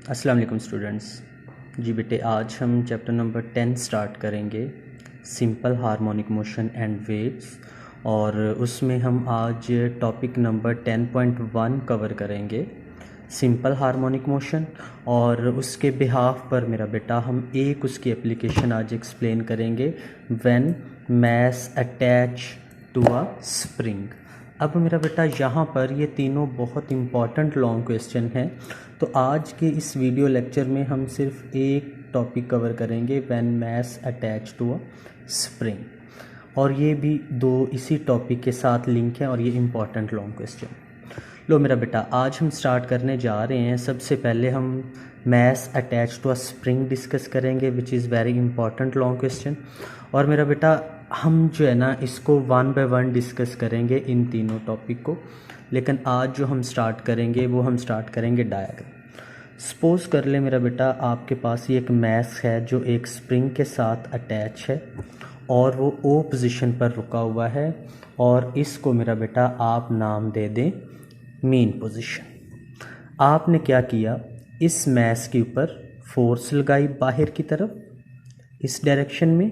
अस्सलाम वालेकुम स्टूडेंट्स। जी बेटे, आज हम चैप्टर नंबर 10 स्टार्ट करेंगे, simple harmonic motion and waves. और उसमें हम आज टॉपिक नंबर 10.1 कवर करेंगे, सिंपल हार्मोनिक मोशन। और उसके बिहाफ पर मेरा बेटा हम एक उसकी एप्लीकेशन आज एक्सप्लेन करेंगे, when mass attach to a spring. अब मेरा बेटा यहाँ पर ये तीनों बहुत इम्पॉर्टेंट लॉन्ग क्वेश्चन हैं। तो आज के इस वीडियो लेक्चर में हम सिर्फ एक टॉपिक कवर करेंगे, when mass attach to a spring. और ये भी दो इसी टॉपिक के साथ लिंक हैं और ये इम्पॉर्टेंट लॉन्ग क्वेश्चन। लो मेरा बेटा, आज हम स्टार्ट करने जा रहे हैं। सबसे पहले हम mass attach to a spring discuss करेंगे, which is very important long question. और मेरा बेटा हम जो है ना इसको 1 बाय 1 डिस्कस करेंगे इन तीनों टॉपिक को। लेकिन आज जो हम स्टार्ट करेंगे वो हम स्टार्ट करेंगे डायग्राम। सपोज़ कर ले मेरा बेटा, आपके पास ये एक मास है जो एक स्प्रिंग के साथ अटैच है और वो ओ पोजीशन पर रुका हुआ है, और इसको मेरा बेटा आप नाम दे दें मीन पोजीशन। आपने क्या किया, इस मास के ऊपर फोर्स लगाई बाहर की तरफ इस डायरेक्शन में।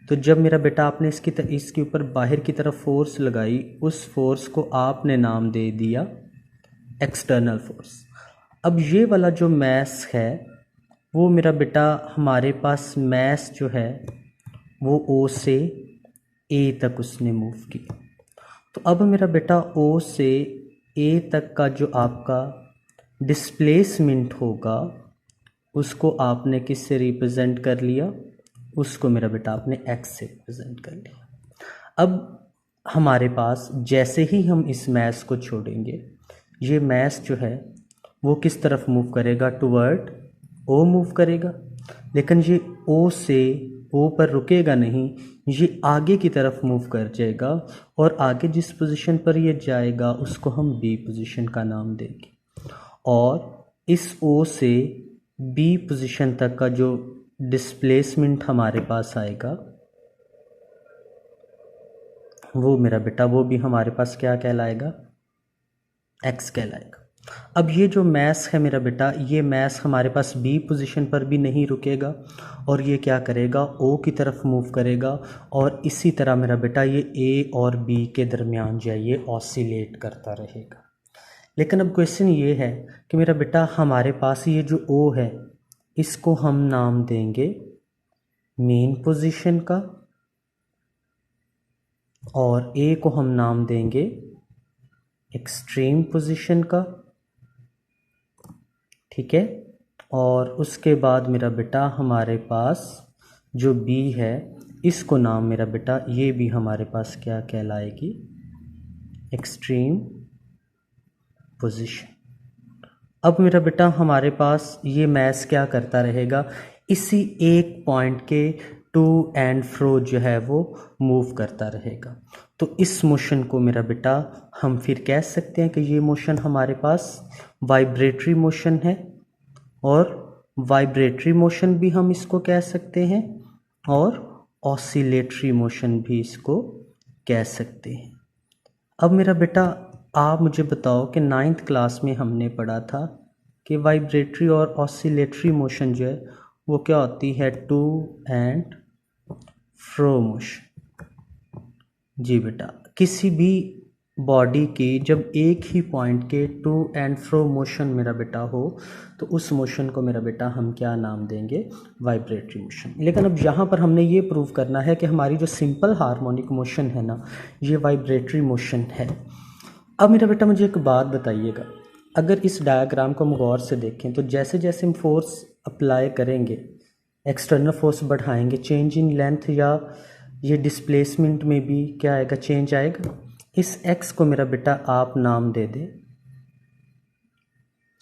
तो जब मेरा बेटा आपने इसके ऊपर बाहर की तरफ फोर्स लगाई, उस फोर्स को आपने नाम दे दिया एक्सटर्नल फोर्स। अब ये वाला जो मास है वो मेरा बेटा हमारे पास मास जो है वो ओ से ए तक उसने मूव किया। तो अब मेरा बेटा ओ से ए तक का जो आपका डिस्प्लेसमेंट होगा उसको आपने किससे रिप्रेजेंट कर लिया, उसको मेरा बेटा आपने एक्स से रिप्रेजेंट कर लिया। अब हमारे पास जैसे ही हम इस मास को छोड़ेंगे, ये मास जो है वो किस तरफ मूव करेगा, टुवर्ड ओ मूव करेगा। लेकिन ये ओ से ओ पर रुकेगा नहीं, ये आगे की तरफ मूव कर जाएगा, और आगे जिस पोजीशन पर ये जाएगा उसको हम बी पोजीशन का नाम देंगे। और इस ओ से बी पोजीशन तक का जो डिस्प्लेसमेंट हमारे पास आएगा वो मेरा बेटा वो भी हमारे पास क्या कहलाएगा, एक्स कहलाएगा। अब ये जो मास है मेरा बेटा, ये मास हमारे पास बी पोजीशन पर भी नहीं रुकेगा और ये क्या करेगा, ओ की तरफ मूव करेगा। और इसी तरह मेरा बेटा ये ए और बी के दरमियान जो है ये ऑसिलेट करता रहेगा। लेकिन अब क्वेश्चन ये है कि मेरा बेटा हमारे पास ये जो ओ है इसको हम नाम देंगे मेन पोजीशन का, और ए को हम नाम देंगे एक्सट्रीम पोजीशन का, ठीक है। और उसके बाद मेरा बेटा हमारे पास जो बी है इसको नाम मेरा बेटा ये भी हमारे पास क्या कहलाएगी, एक्सट्रीम पोजीशन। अब मेरा बेटा हमारे पास ये मास क्या करता रहेगा, इसी एक पॉइंट के टू एंड फ्रो जो है वो मूव करता रहेगा। तो इस मोशन को मेरा बेटा हम फिर कह सकते हैं कि ये मोशन हमारे पास वाइब्रेटरी मोशन है, और वाइब्रेटरी मोशन भी हम इसको कह सकते हैं, और ऑसिलेटरी मोशन भी इसको कह सकते हैं। अब मेरा बेटा आप मुझे बताओ कि 9th क्लास में हमने पढ़ा था कि वाइब्रेटरी और ऑसिलेटरी मोशन जो है वो क्या होती है, टू एंड फ्रो मोशन। जी बेटा, किसी भी बॉडी की जब एक ही पॉइंट के टू एंड फ्रो मोशन मेरा बेटा हो तो उस मोशन को मेरा बेटा हम क्या नाम देंगे, वाइब्रेटरी मोशन। लेकिन अब यहाँ पर हमने ये प्रूव करना है कि हमारी जो सिंपल हार्मोनिक मोशन है ना ये वाइब्रेटरी मोशन है। अब मेरा बेटा मुझे एक बात बताइएगा, अगर इस डायग्राम को हम गौर से देखें तो जैसे जैसे हम फोर्स अप्लाई करेंगे, एक्सटर्नल फोर्स बढ़ाएंगे, चेंज इन लेंथ या ये डिस्प्लेसमेंट में भी क्या आएगा, चेंज आएगा। इस x को मेरा बेटा आप नाम दे दे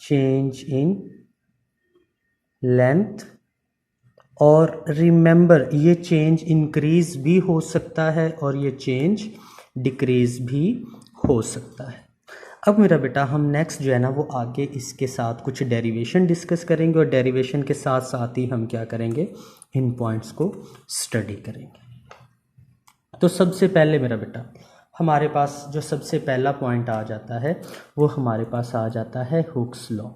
चेंज इन लेंथ। और रिमेंबर ये चेंज इंक्रीज भी हो सकता है और ये चेंज डिक्रीज भी हो सकता है। अब मेरा बेटा हम नेक्स्ट जो है ना वो आगे इसके साथ कुछ डेरिवेशन डिस्कस करेंगे, और डेरिवेशन के साथ साथ ही हम क्या करेंगे, इन पॉइंट्स को स्टडी करेंगे। तो सबसे पहले मेरा बेटा हमारे पास जो सबसे पहला पॉइंट आ जाता है वो हमारे पास आ जाता है हुक्स लॉ।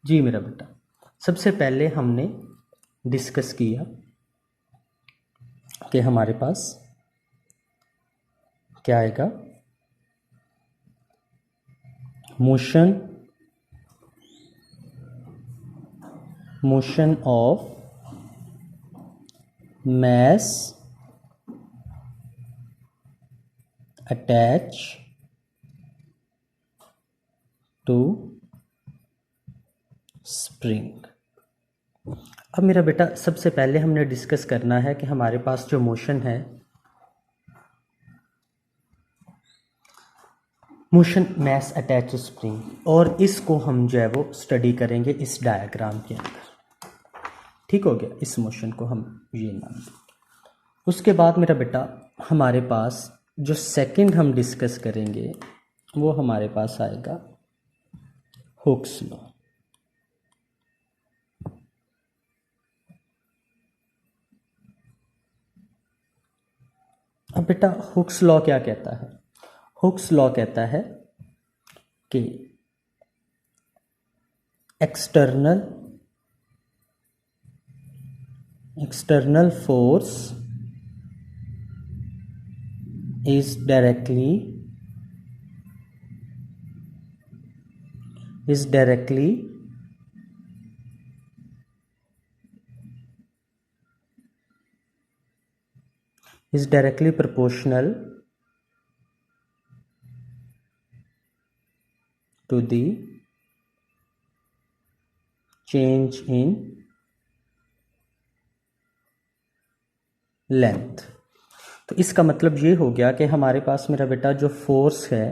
जी मेरा बेटा, सबसे पहले हमने डिस्कस किया कि हमारे पास क्या आएगा, motion of mass attach to spring। अब मेरा बेटा सबसे पहले हमने डिस्कस करना है कि हमारे पास जो मोशन है, motion mass attach to spring, और इसको हम जो है वो स्टडी करेंगे इस डायग्राम के अंदर। ठीक हो गया, इस मोशन को हम ये नाम देंगे। उसके बाद मेरा बेटा हमारे पास जो सेकंड हम डिस्कस करेंगे वो हमारे पास आएगा हुक्स लॉ। अब बेटा हुक्स लॉ क्या कहता है? हुक्स लॉ कहता है कि external force is directly proportional to the change in length। तो इसका मतलब ये हो गया कि हमारे पास मेरा बेटा जो फोर्स है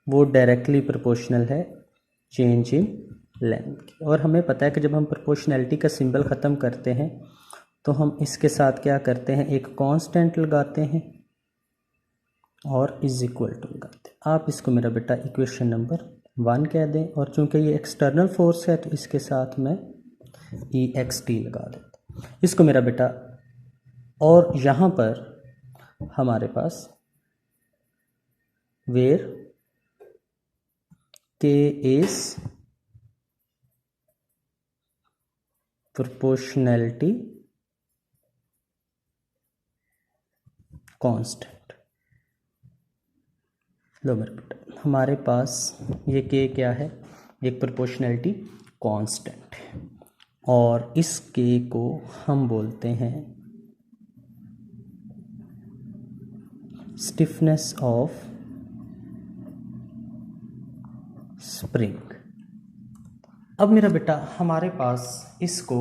वो डायरेक्टली प्रोपोर्शनल है चेंज इन लेंथ की। और हमें पता है कि जब हम प्रोपोर्शनैलिटी का सिंबल ख़त्म करते हैं तो हम इसके साथ क्या करते हैं, एक कांस्टेंट लगाते हैं और इज इक्वल टू लगाते हैं। आप इसको मेरा बेटा इक्वेशन नंबर 1 कह दें, और चूंकि ये एक्सटर्नल फोर्स है तो इसके साथ मैं EXT लगा देता। इसको मेरा बेटा, और यहाँ पर हमारे पास where K is proportionality constant. लो मेरे बेटा, हमारे पास ये K क्या है, एक प्रोपोर्शनैलिटी कांस्टेंट है, और इस K को हम बोलते हैं स्टिफनेस ऑफ स्प्रिंग। अब मेरा बेटा हमारे पास इसको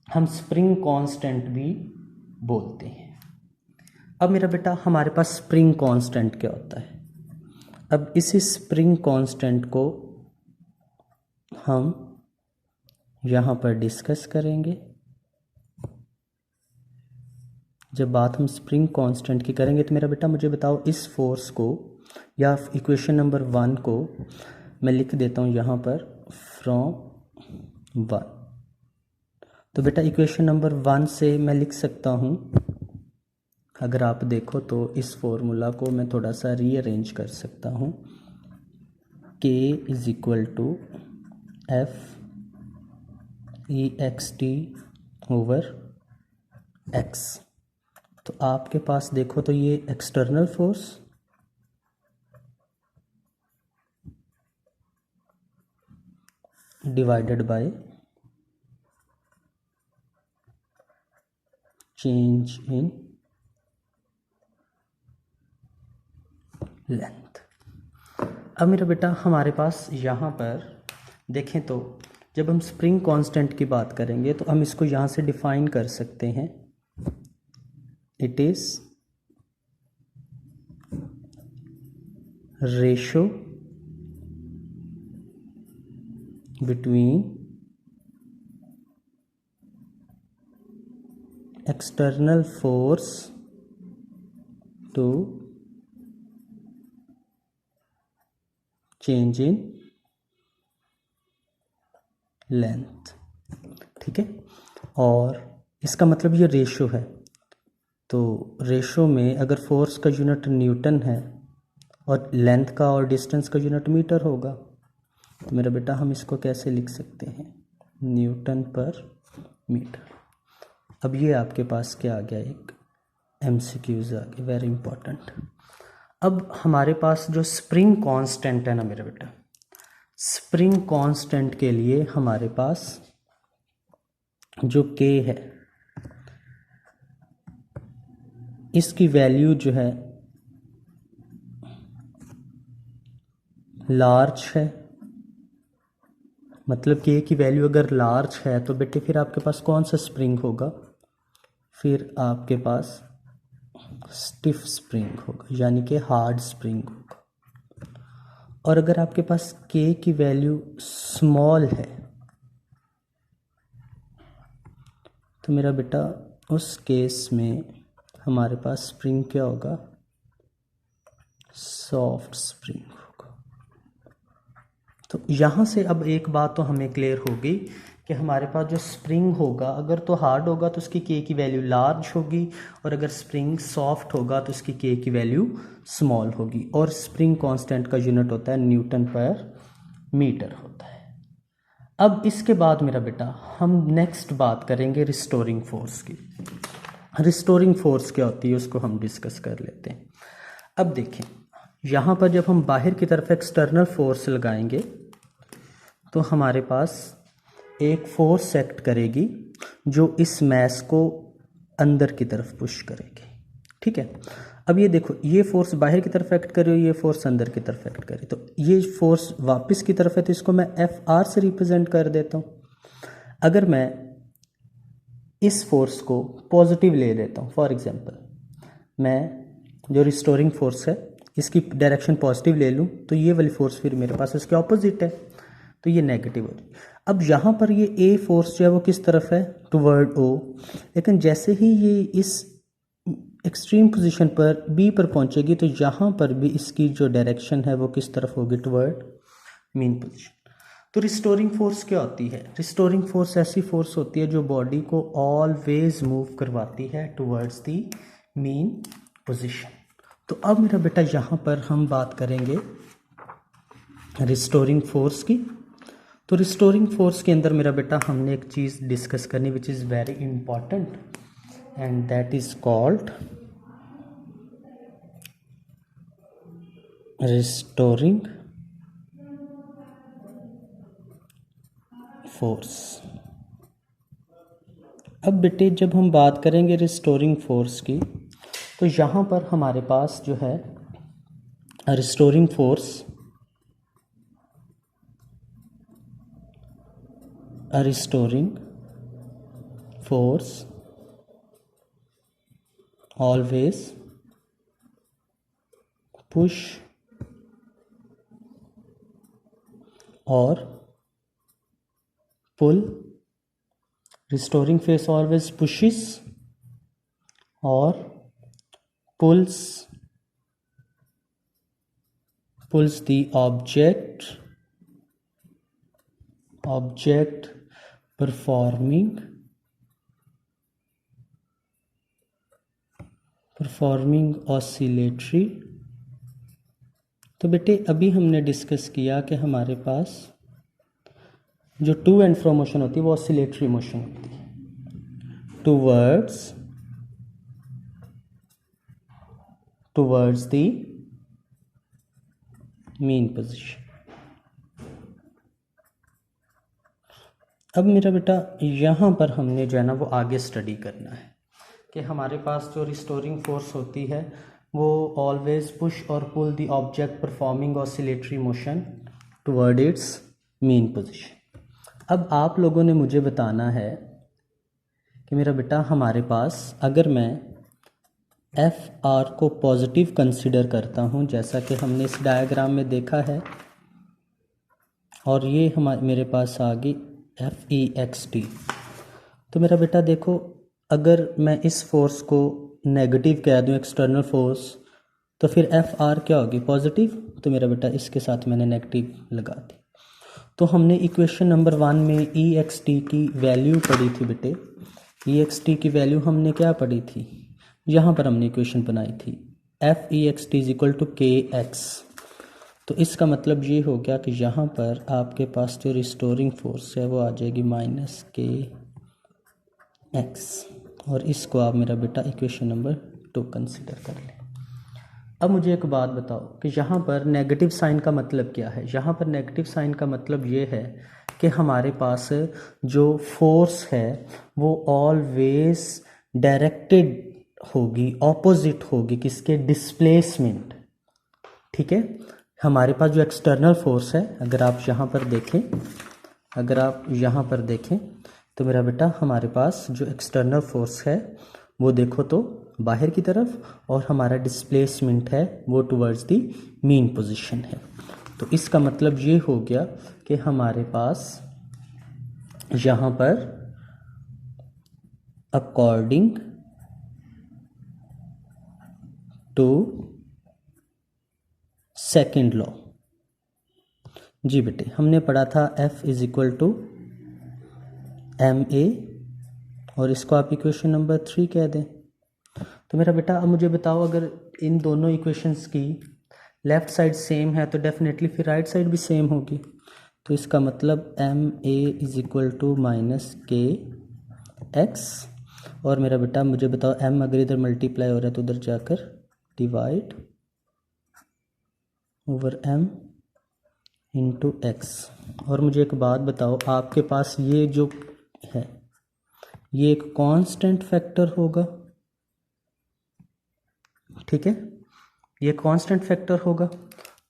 हम स्प्रिंग कांस्टेंट भी बोलते हैं। अब मेरा बेटा हमारे पास स्प्रिंग कांस्टेंट क्या होता है? अब इसी स्प्रिंग कांस्टेंट को हम यहाँ पर डिस्कस करेंगे। जब बात हम स्प्रिंग कांस्टेंट की करेंगे तो मेरा बेटा मुझे बताओ, इस फोर्स को या इक्वेशन नंबर 1 को मैं लिख देता हूँ यहाँ पर फ्रॉम 1। तो बेटा इक्वेशन नंबर 1 से मैं लिख सकता हूँ, अगर आप देखो तो इस फॉर्मूला को मैं थोड़ा सा रीअरेंज कर सकता हूँ। K is equal to F EXT over X। तो आपके पास देखो तो ये external force divided by change in length. अब मेरा बेटा हमारे पास यहाँ पर देखें तो जब हम स्प्रिंग कांस्टेंट की बात करेंगे तो हम इसको यहाँ से डिफाइन कर सकते हैं। It is ratio between external force to change in length। ठीक है, और इसका मतलब ये रेशो है, तो रेशो में अगर फोर्स का यूनिट न्यूटन है और लेंथ का और डिस्टेंस का यूनिट मीटर होगा, तो मेरा बेटा हम इसको कैसे लिख सकते हैं, न्यूटन पर मीटर। अब ये आपके पास क्या आ गया, एक MCQs आ गया, वेरी इंपॉर्टेंट। अब हमारे पास जो स्प्रिंग कांस्टेंट है ना मेरा बेटा, स्प्रिंग कांस्टेंट के लिए हमारे पास जो K है इसकी वैल्यू जो है लार्ज है, मतलब K की वैल्यू अगर लार्ज है तो बेटे फिर आपके पास कौन सा स्प्रिंग होगा, फिर आपके पास स्टिफ स्प्रिंग होगा, यानी कि हार्ड स्प्रिंग होगा। और अगर आपके पास K की वैल्यू स्मॉल है तो मेरा बेटा उस केस में हमारे पास स्प्रिंग क्या होगा, सॉफ्ट स्प्रिंग होगा। तो यहाँ से अब एक बात तो हमें क्लियर होगी कि हमारे पास जो स्प्रिंग होगा अगर तो हार्ड होगा तो उसकी K की वैल्यू लार्ज होगी, और अगर स्प्रिंग सॉफ्ट होगा तो उसकी K की वैल्यू स्मॉल होगी। और स्प्रिंग कांस्टेंट का यूनिट होता है न्यूटन पर मीटर होता है। अब इसके बाद मेरा बेटा हम नेक्स्ट बात करेंगे रिस्टोरिंग फोर्स की। रिस्टोरिंग फोर्स क्या होती है उसको हम डिस्कस कर लेते हैं। अब देखें, यहाँ पर जब हम बाहर की तरफ एक्सटर्नल फोर्स लगाएंगे तो हमारे पास एक फोर्स एक्ट करेगी जो इस मैस को अंदर की तरफ पुश करेगी, ठीक है। अब ये देखो, ये फोर्स बाहर की तरफ एक्ट कर रही है, ये फोर्स अंदर की तरफ एक्ट करे, तो ये फोर्स वापस की तरफ है तो इसको मैं FR से रिप्रेजेंट कर देता हूँ। अगर मैं इस फोर्स को पॉजिटिव ले लेता हूँ, फॉर एग्जांपल मैं जो रिस्टोरिंग फोर्स है इसकी डायरेक्शन पॉजिटिव ले लूँ तो ये वाली फोर्स फिर मेरे पास इसके ऑपोजिट है, तो ये नेगेटिव हो जाएगी। अब यहाँ पर ये A फोर्स जो है वो किस तरफ है, टुवर्ड O, लेकिन जैसे ही ये इस एक्सट्रीम पोजीशन पर B पर पहुँचेगी तो यहाँ पर भी इसकी जो डायरेक्शन है वो किस तरफ होगी, टुवर्ड मीन पोजीशन। तो रिस्टोरिंग फोर्स क्या होती है, रिस्टोरिंग फोर्स ऐसी फोर्स होती है जो बॉडी को ऑलवेज मूव करवाती है टुवर्ड्स दी मीन पोजीशन। तो अब मेरा बेटा यहाँ पर हम बात करेंगे रिस्टोरिंग फोर्स की। तो रिस्टोरिंग फोर्स के अंदर मेरा बेटा हमने एक चीज़ डिस्कस करनी विच is very important, and that is called restoring force. अब बेटे जब हम बात करेंगे रिस्टोरिंग फोर्स की तो यहाँ पर हमारे पास जो है restoring force, a restoring force always push or pull. Restoring force always pushes or pulls the object performing oscillatory। तो बेटे अभी हमने डिस्कस किया कि हमारे पास जो टू एंड फ्रो मोशन होती है वो ऑसिलेटरी मोशन होती है, टुवर्ड्स द मीन पोजीशन। अब मेरा बेटा यहाँ पर हमने जो है ना वो आगे स्टडी करना है कि हमारे पास जो रिस्टोरिंग फोर्स होती है वो ऑलवेज पुश और pull the object performing oscillatory motion toward its mean position. अब आप लोगों ने मुझे बताना है कि मेरा बेटा हमारे पास अगर मैं FR को पॉजिटिव कंसिडर करता हूँ जैसा कि हमने इस डायग्राम में देखा है, और ये मेरे पास आ गई FEXT, तो मेरा बेटा देखो अगर मैं इस फोर्स को नेगेटिव कह दूँ एक्सटर्नल फोर्स तो फिर FR क्या होगी, पॉजिटिव, तो मेरा बेटा इसके साथ मैंने नेगेटिव लगा दी। तो हमने इक्वेशन नंबर 1 में EXT की वैल्यू पढ़ी थी बेटे, EXT की वैल्यू हमने क्या पढ़ी थी, यहाँ पर हमने इक्वेशन बनाई थी FEXT is equal to KX। तो इसका मतलब ये हो गया कि यहाँ पर आपके पास जो रिस्टोरिंग फोर्स है वो आ जाएगी -kx, और इसको आप मेरा बेटा इक्वेशन नंबर 2 कंसिडर कर लें। अब मुझे एक बात बताओ कि यहाँ पर नेगेटिव साइन का मतलब क्या है। यहाँ पर नेगेटिव साइन का मतलब ये है कि हमारे पास जो फोर्स है वो ऑलवेज डायरेक्टेड होगी, ऑपोजिट होगी किसके, डिस्प्लेसमेंट। ठीक है, हमारे पास जो एक्सटर्नल फोर्स है, अगर आप यहाँ पर देखें तो मेरा बेटा हमारे पास जो एक्सटर्नल फोर्स है वो देखो तो बाहर की तरफ, और हमारा डिस्प्लेसमेंट है वो टुवर्ड्स दी मीन पोजीशन है। तो इसका मतलब ये हो गया कि हमारे पास यहाँ पर अकॉर्डिंग टू सेकेंड लॉ, जी बेटे हमने पढ़ा था F is equal to ma, और इसको आप इक्वेशन नंबर 3 कह दें। तो मेरा बेटा अब मुझे बताओ, अगर इन दोनों इक्वेशंस की लेफ़्ट साइड सेम है तो डेफिनेटली फिर राइट साइड भी सेम होगी। तो इसका मतलब ma is equal to -kx, और मेरा बेटा मुझे बताओ m अगर इधर मल्टीप्लाई हो रहा है तो उधर जाकर divide over m into x। और मुझे एक बात बताओ, आपके पास ये जो है ये एक कांस्टेंट फैक्टर होगा, ठीक है, ये कांस्टेंट फैक्टर होगा।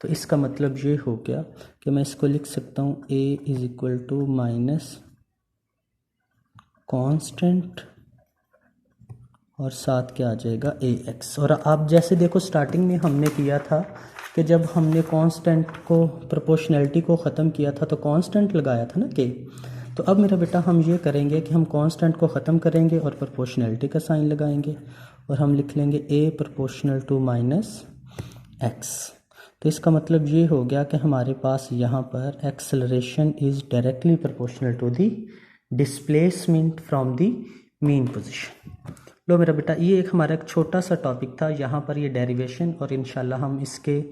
तो इसका मतलब ये हो गया कि मैं इसको लिख सकता हूँ a is equal to minus constant और साथ क्या आ जाएगा ax। और आप जैसे देखो स्टार्टिंग में हमने किया था कि जब हमने कांस्टेंट को, प्रोपोर्शनैलिटी को ख़त्म किया था तो कांस्टेंट लगाया था ना k। तो अब मेरा बेटा हम ये करेंगे कि हम कांस्टेंट को ख़त्म करेंगे और प्रोपोर्शनैलिटी का साइन लगाएंगे, और हम लिख लेंगे a प्रोपोर्शनल टू -x। तो इसका मतलब ये हो गया कि हमारे पास यहाँ पर acceleration is directly proportional to the displacement from the mean position. लो मेरा बेटा, ये एक हमारा एक छोटा सा टॉपिक था, यहाँ पर ये डेरिवेशन, और इंशाल्लाह हम इसके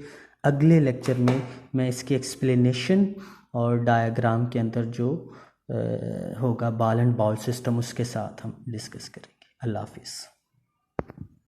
अगले लेक्चर में मैं इसकी एक्सप्लेनेशन और डायग्राम के अंदर जो होगा बॉल एंड बॉल सिस्टम उसके साथ हम डिस्कस करेंगे। अल्लाह हाफिज़।